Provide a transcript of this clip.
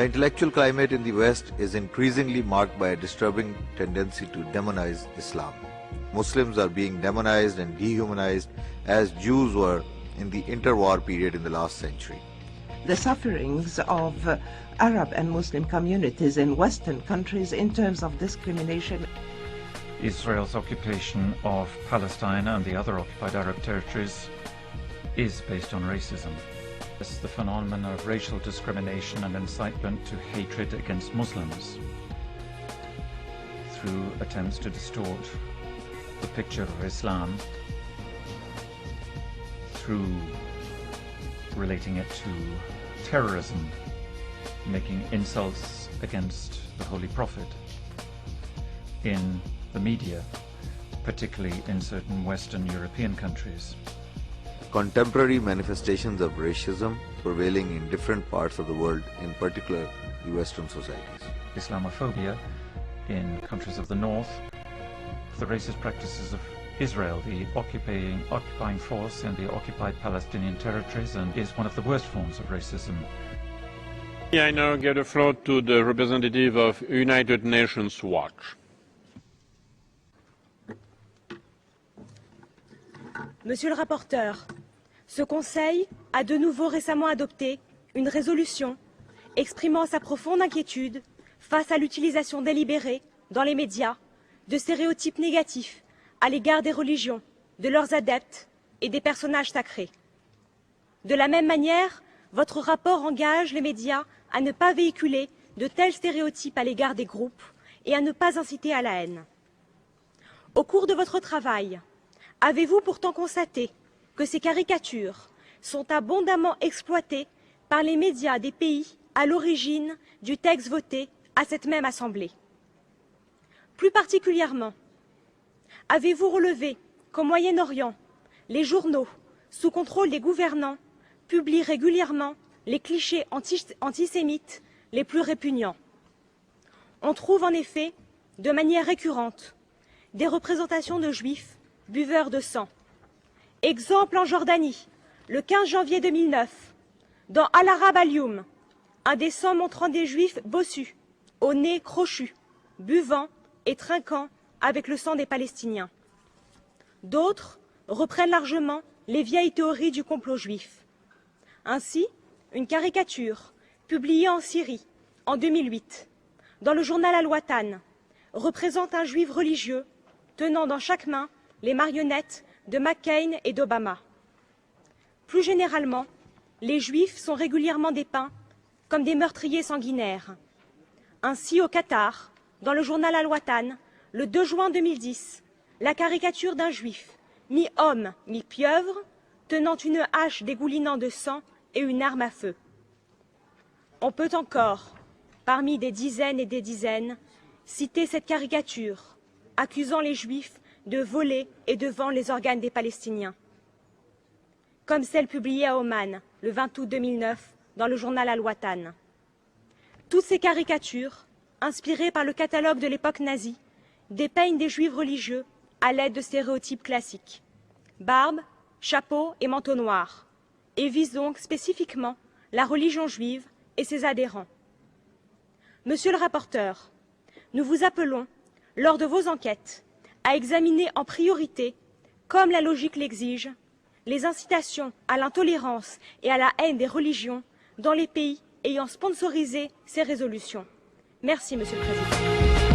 intellectual climate in the West is increasingly marked by a disturbing tendency to demonize Islam. Muslims are being demonized and dehumanized as Jews were in the interwar period in the last century. The sufferings of Arab and Muslim communities in Western countries in terms of discrimination. Israel's occupation of Palestine and the other occupied Arab territories is based on racism. It's the phenomenon of racial discrimination and incitement to hatred against Muslims through attempts to distort the picture of Islam through relating it to terrorism, making insults against the Holy Prophet in the media, particularly in certain Western European countries. Contemporary manifestations of racism prevailing in different parts of the world, in particular the Western societies. Islamophobia in countries of the north, the racist practices of Israel, the occupying force in the occupied Palestinian territories, and is one of the worst forms of racism. I now give the floor to the representative of United Nations Watch. Monsieur le rapporteur, ce Conseil a de nouveau récemment adopté une résolution exprimant sa profonde inquiétude face à l'utilisation délibérée dans les médias de stéréotypes négatifs à l'égard des religions, de leurs adeptes et des personnages sacrés. De la même manière, votre rapport engage les médias à ne pas véhiculer de tels stéréotypes à l'égard des groupes et à ne pas inciter à la haine. Au cours de votre travail, avez-vous pourtant constaté que ces caricatures sont abondamment exploitées par les médias des pays à l'origine du texte voté à cette même Assemblée? Plus particulièrement, avez-vous relevé qu'au Moyen-Orient, les journaux, sous contrôle des gouvernants, publient régulièrement les clichés antisémites les plus répugnants? On trouve en effet, de manière récurrente, des représentations de juifs buveurs de sang. Exemple en Jordanie, le 15 janvier 2009, dans Al-Arab Al-Youm, un dessin montrant des juifs bossus, au nez crochu, buvant et trinquant avec le sang des Palestiniens. D'autres reprennent largement les vieilles théories du complot juif. Ainsi, une caricature publiée en Syrie en 2008, dans le journal Al-Watan, représente un juif religieux tenant dans chaque main les marionnettes de McCain et d'Obama. Plus généralement, les juifs sont régulièrement dépeints comme des meurtriers sanguinaires. Ainsi, au Qatar, dans le journal Al-Watan, le 2 juin 2010, la caricature d'un juif, mi-homme, mi-pieuvre, tenant une hache dégoulinant de sang et une arme à feu. On peut encore, parmi des dizaines et des dizaines, citer cette caricature, accusant les juifs de voler et de vendre les organes des Palestiniens, comme celle publiée à Oman le 20 août 2009 dans le journal Al-Watan. Toutes ces caricatures, inspirées par le catalogue de l'époque nazie, dépeignent des juifs religieux à l'aide de stéréotypes classiques, barbe, chapeau et manteau noir, et visent donc spécifiquement la religion juive et ses adhérents. Monsieur le rapporteur, nous vous appelons, lors de vos enquêtes, à examiner en priorité, comme la logique l'exige, les incitations à l'intolérance et à la haine des religions dans les pays ayant sponsorisé ces résolutions. Merci, Monsieur le Président.